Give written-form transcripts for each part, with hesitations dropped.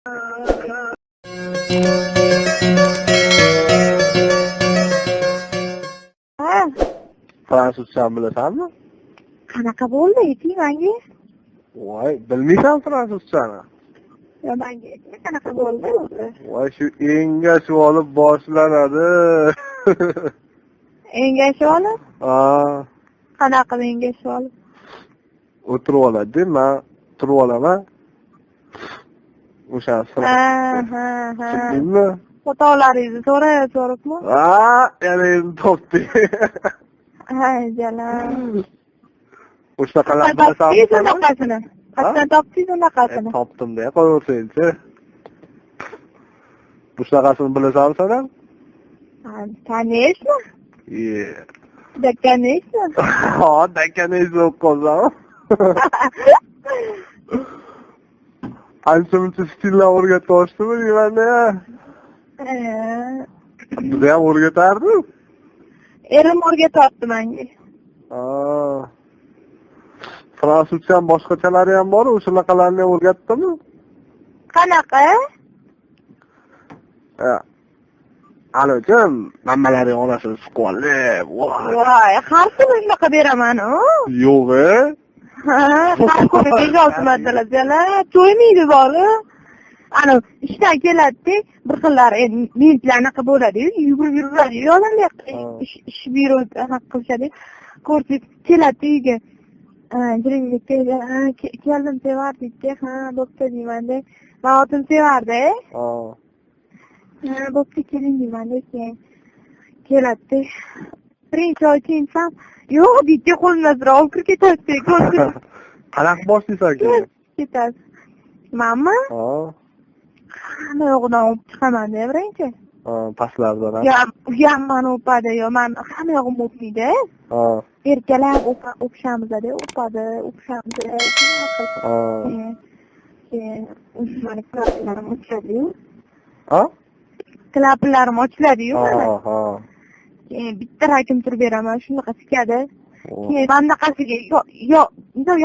Ha, Fransuzchani bilasanmi? qanaqa bo'ldi? Ayting menga. Voy, bilmaysan fransuzchani? Yo, menga ayting, qanaqa bo'ldi o'zi? Voy, shu engashib olib boshlanadi. Engashib olib? Ha, Qanaqa engashib olib? o'tirib oladi, men turib olaman. O'sha Ha. Tushundingmi? Xatolaringizni so'rayapsizmi? Ha, yana endi topding. Hay jalam. O'shaqalar Topdingiz unaqasini. Qachon topdingiz unaqasini? Topdim-da, qo'yaversanchi. O'shaqasini bilasanmi sen ham? Конечно. Да, конечно. Ha, da конечно o'qib ancha-muncha stillar o'rgatib oshdimi deyman-da. Bizni ham o'rgatardi. Erim o'rgatyapti menga. Fransuzcha ham boshqachalari ham bor, o'shanaqalarni ham o'rgatdimi? Qanaqa? Alo'jim, mammalaring onasini siqolib, Voy, har kuni shunaqa beraman-ku. yo'q-e. Har kuni bezovsimaddilar, to'ymaydi bori. Ana, ishdan keladi, bir xillar mentlarnaqa bo'ladi-yu, yugurib-yuradi-yu, odamlar ish byuroda anaqa qilishadi. Ko'rsangiz, keladi uyga. Keldim sevardik-da, ha, bo'pti deyman-da. Men otim sevardi. Bo'pti keling deyman-da, keyin keladi. Birinchi oy kiyinsam, yo'q deydi, qo'limdan olib kirib ketadi. Qanaqa boshlaysan keyin? Ketadi. Menmi? Hamma yo'g'idan olib chiqaman-da birinchi. Pastlardan. Uyam o'padi, yo, men hamma yog'im o'pmaydi. Erkalab o'pishamiz-da, o'pishamiz. Mani klaplarim ochiladi-yu. Klaplarim ochiladi-yu. Keyin bitta rakim turib beraman, shunaqa tikadi. Keyin mandaqasiga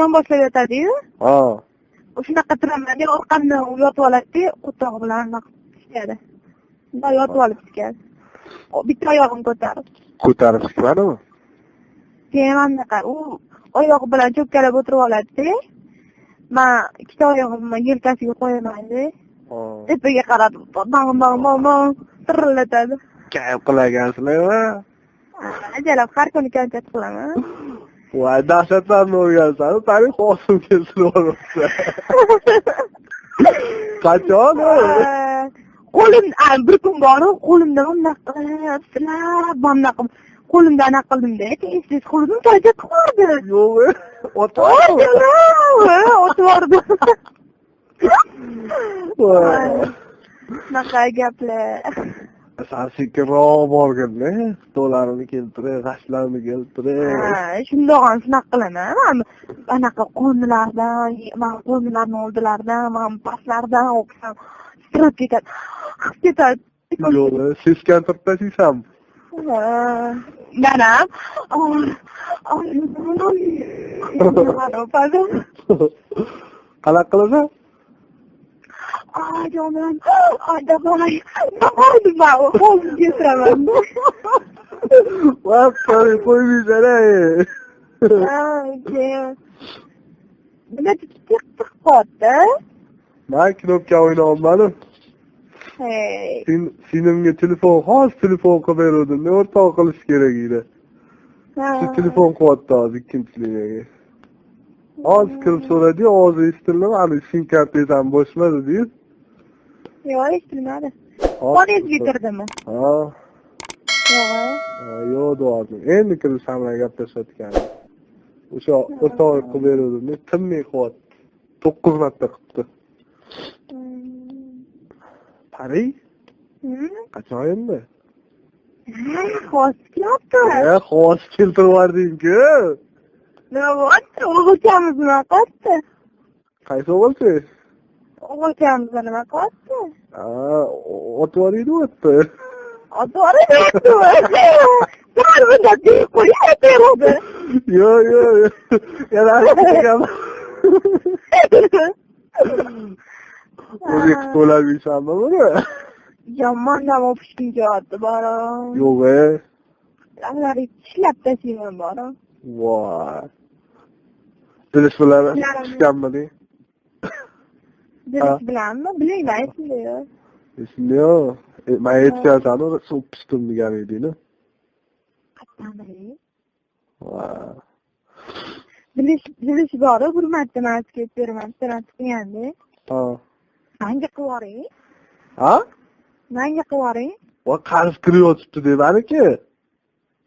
yon boshlab yotadi-yu. Shunaqa turaman, orqamdan yotib oladi, o'tog'i bilan tikadi. Bunday yotib olib tikadi. Bitta oyog'im Ko'tarib tikmadimi? Keyin mandaqa u oyog'i bilan cho'kkalab o'tirib oladi-da. Men ikkita oyog'imni yelkasiga qo'yaman-da. Tepaga qarab, bang tirillatadi. Kayf qilagansilar-a? Ajalab har kuni konchat qilaman. Voy, dahshatlarni o'rgansan, tabiiy hosim keltirib olibsa. Qachon? Qo'lim bir kun borib, qo'limdan unaqa silab, qo'limda anaqa qildim-da, keyin qo'lim to'yga qildi. Yo'q, o'tvordi. Naqa gaplar. Sen sekinroq borgin-da, stolarini keltirib, g'ashlarini keltirib. Shundoq ham shunaqa qilaman. Anaqa qo'nilardan, men qo'nilarni oldilaridan, men pastlardan o'qisam, titrab ketadi. Yo'q, seskantirib tashlaysanmi? Manam. Qanaqa qilasan? Jonim, davay, nima qo'lga keltiraman. Voy, qo'ymaysan-ey. Nima tiq qotdi? Men knopka o'ynayolmadim. Sinimga telefon qilib berdim. Ne o'rtoq qilish kerak edi. Shu telefon qilyapti hozir ikkinchiligiga. Hozir kirib so'radi, ovozi eshitildi, ana sim kartangizdan bo'shmadi deydi. Yo'q, eshitilmadi. Qoningizga kirdimi? Yo'q, hozir. Endi kirib sen bilan gaplashayotgan. O'sha o'rtoq qilib berdim, tinmay qilyapti. 9 marta qilibdi. Paris? Qachon endi? Xos kelyapti. Xos keltirib yubording-ku. Nima bo'ldi? O'g'ilchamiz nima qildi? Qaysi o'g'ilchi? O'g'ilchamiz nima qildi? Otvoriydi o'tdi. Otvoriydi o'tdi. Darvoza deb qo'yadi. Yo'q. Yana O'zi qito'lab yeysanmi buni? Yomondan o'pishkim kelyapti, borom. Yo'q-e. Ularni tishlab tashlayman, borom. Voy. Dilish bilan tushganmidi? Dilish bilanmi? Bilmayman, esimda yo'q. Esimda yo'q. Men aytgansan, suv pistim degan edingmi? Qattan biling. Voy. Dilish bor, bir marta masga beraman, sanat qilganda. Ha. Menga qilib yuboring. Ha? Menga qilib yuboring. Voy, qarz kiryotibdi demaniki.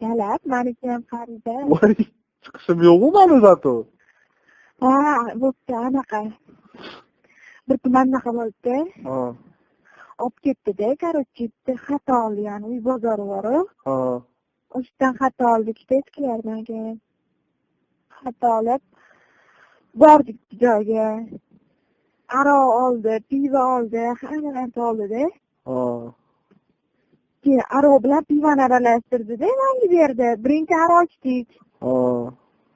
Galab, meniki ham qarzda. Voy, chiqishim yo'qmi mani zato? Ha, bo'pti, anaqa. Bir kun anaqa bo'ldi. Ha. Olib ketdi-da, короче, xato oldi, ya'ni uy bozori bor. Ha. O'shdan xato oldik-da, eskilardan keyin. Xato olib bordik joyga. Aroq oldi, pivo oldi, hamma narsa oldi-da. Ha. Keyin aroq bilan pivoni aralashtirdi-da, menga berdi. Birinchi aroq ichdik. Ha.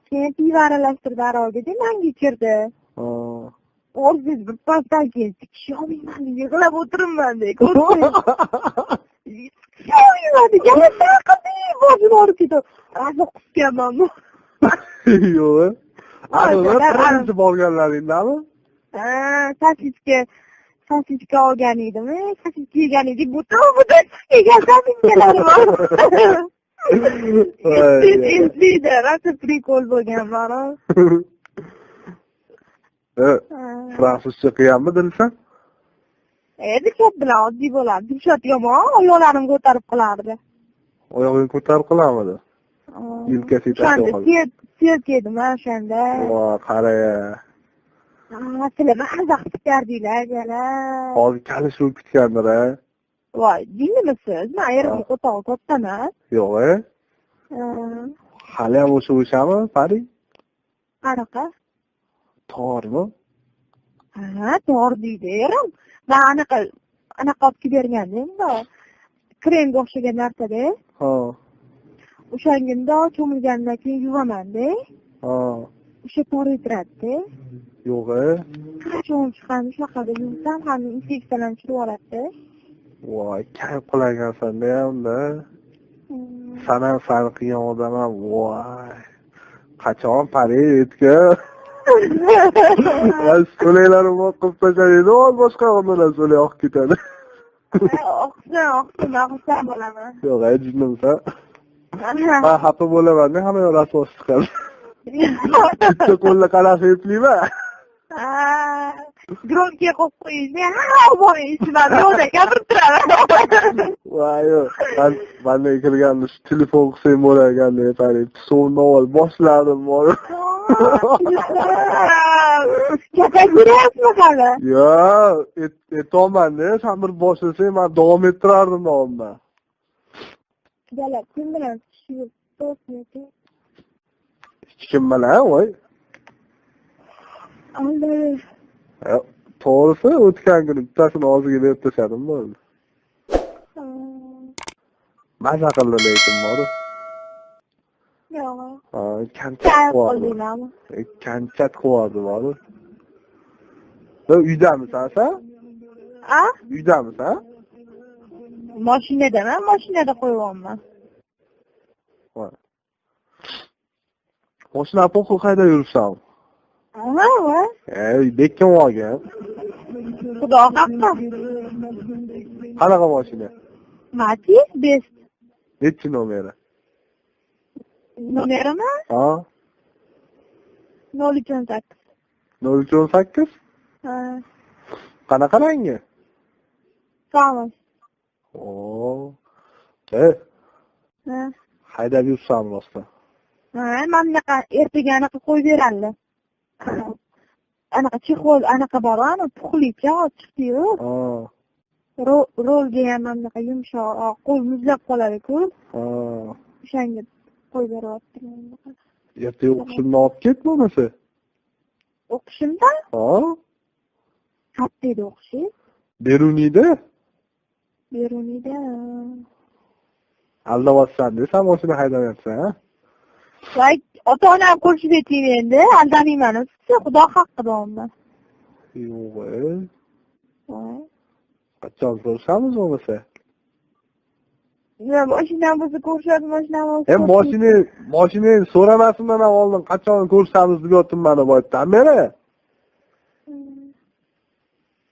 Keyin pivo aralashtirdi aroqga-da, menga ichirdi. Ha. O'rgiz bir pasdan keyin chiqisholmayman, yig'lab o'tiribman-da. Chiqisholmayman, yana taqidi bozor olib ketib. Razoq qusganman-ku. Yo'q. Analar birinchi borganlaringdami? Ha, sosiska olgan edim, sosiska yegan edik, butun yegan sosiskalar bor. Eslaydi, rosa prikol bo'lgan bor. Fransuzcha qilganmi Dilshod? Dilshod bilan oddiy bo'ladi. Dilshod yomon, oyoqlarimni ko'tarib qilardi. Oyog'ini ko'tarib qilarmidi? Yelkasiga tashlab qoldi. Siyat yedim o'shanda. Voy, qara-ya. Sizlar maza kutardinglar, galar. Hozir kalishib kutgandir-a. Voy, dinimisiz? Men erimni qo'tog'i kattaman. Yo'q-e. Hali ham o'shami, Fari? Qanaqa? Tormi? Ha, tor deydi erim. Men anaqa olib kelib bergandim-da. Kremga o'xshagan narsa-da. Ha. O'shangimda cho'milgandan keyin yuvaman-da. Ha. O'sha tor etiradi-da. Yo'q-e. Qachon chiqqan shunaqada yuvsam ham infeksiyalarni tushirib yuboradi. Voy, kayf qilagansan-da unda. Sanan sani qilgan odam ham, voy. Qachon Pari yetgan? So'laylarimni qilib tashlaydi, boshqa odamlar so'lay oqib ketadi. Oqsin bo'laman. Yo'q, jinnimsan. Ha, xafa bo'laman-da, hamma yoq rasvos chiqadi. Bitta qo'lda qanaqa eplayman? Gronkiga qo'yib qo'yingda, ha, bo'ling, ishimdan yo'lda gapirib turaman. Voy, manda kirganda shu telefon qilsang bo'laganda, Pari, sovunni olib boshladim bor. Gapga yurasizmi hali? Yo'q, aytolman-da, sen bir boshlasang, men davom ettirardim davomdan. Galab, kim bilan tushib to'sniki? Hech kim bilan, voy. Allah. To'g'risi, o'tgan kuni bittasini og'ziga berib tashladim bo'ldi. Maza qildi lekin bor. Yo'q. Ha, kanchat qo'ydi. Kanchat qo'ydi bor. Uydamisan sen? A? Uydamisan? Mashinadaman, mashinada qo'yyapman. Voy. Mashina po'qi qayda yuribsan? Aha, voy. Bekkim olgan. Xudo haqqi. Qanaqa mashina? Matiz Best. Nechi nomeri? Nomerimi? Ha. 018. 018? Ha. Qanaqa rangi? Qamish. Oo. Ha. Haydab yursan rostda. Ha, men bunaqa ertaga anaqa qo'yib beradi. Anaqa chexol, anaqa bor, ana puxlicha chiqdi-yu. Ha. Rolga ham anaqa yumshoq, qo'l muzlab qoladi-ku. Ha. O'shanga qo'yib beryapti. Ertaga o'qishimni olib ket bo'lmasa. O'qishimda? Ha. Qayerda o'qishingiz? Beruniyda. Beruniyda. Aldavotsan desam, mashina haydamayapsan, ha? Voy, ota-onam qo'shib ayting endi, aldamayman. Xudo haqqi deyman. Yo'q. Qachon ko'rishamiz bo'lmasa? Mashinam bo'lsa ko'rishadi, mashinam bo'lsa. Mashinani so'ramasimdan oldin qachon ko'rishamiz deb yotdim mana bu yerdan beri.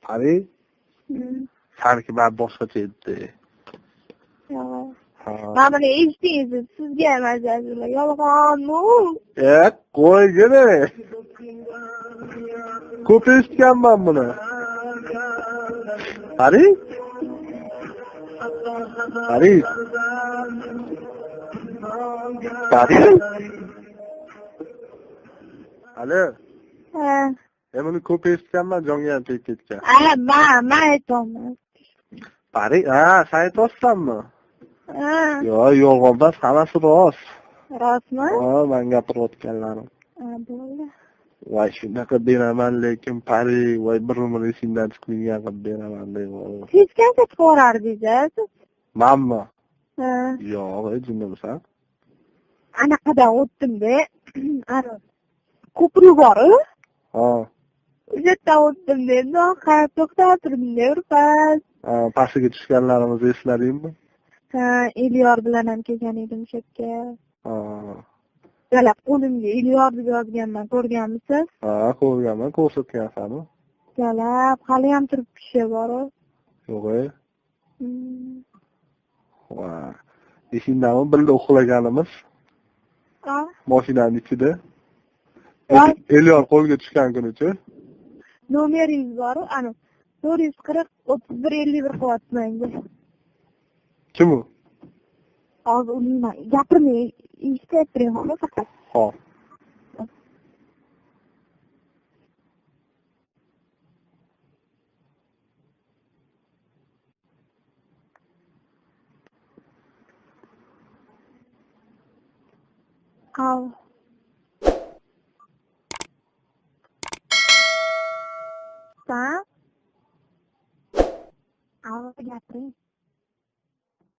Qari? Sanki men boshqacha edi. Mana eshitingiz, sizga emas, yolg'onmi? Qo'ygini. Ko'p eshitganman buni. Qari? Qari? Alo. Buni ko'p eshitganman, jonga ham tegib ketgan. Men aytaman. Qari? Sen aytayotsanmi? Yo'q, emas, hammasi rost. Rostmi? Men gapirayotganlarim. Bo'ldi. Voy, shunaqa beraman, lekin pari, voy birimni esingdan chiqmagan qilib beraman deyman. Hech qancha chiqarardingiz. Menmi? Yo'q, jinnisan. Anaqadan o'tdim-da. Ana ko'prik bor-ku? O'sha yerdan o'tdim-da, endi qarab to'xtab turdim-da, urpas. Pastiga tushganlarimizni esladingmi? Elyor bilan ham kelgan edim o'sha yerga. Galab qo'limga Elyor deb yozganman, ko'rganmisiz? Ko'rganman, ko'rsatgansan-ku. Galab, hali ham turib kishi bor-ku. Yo'q-e. Esingdami birga uxlaganimiz? Mashinaning ichida. Elyor qo'lga tushgan kunichi. Nomeringiz bor-ku, ana 440 31 51 qilyapti menga. Kim u? Hozir uning gapirmay, eshitib turing faqat. Xo'p. Gapiring.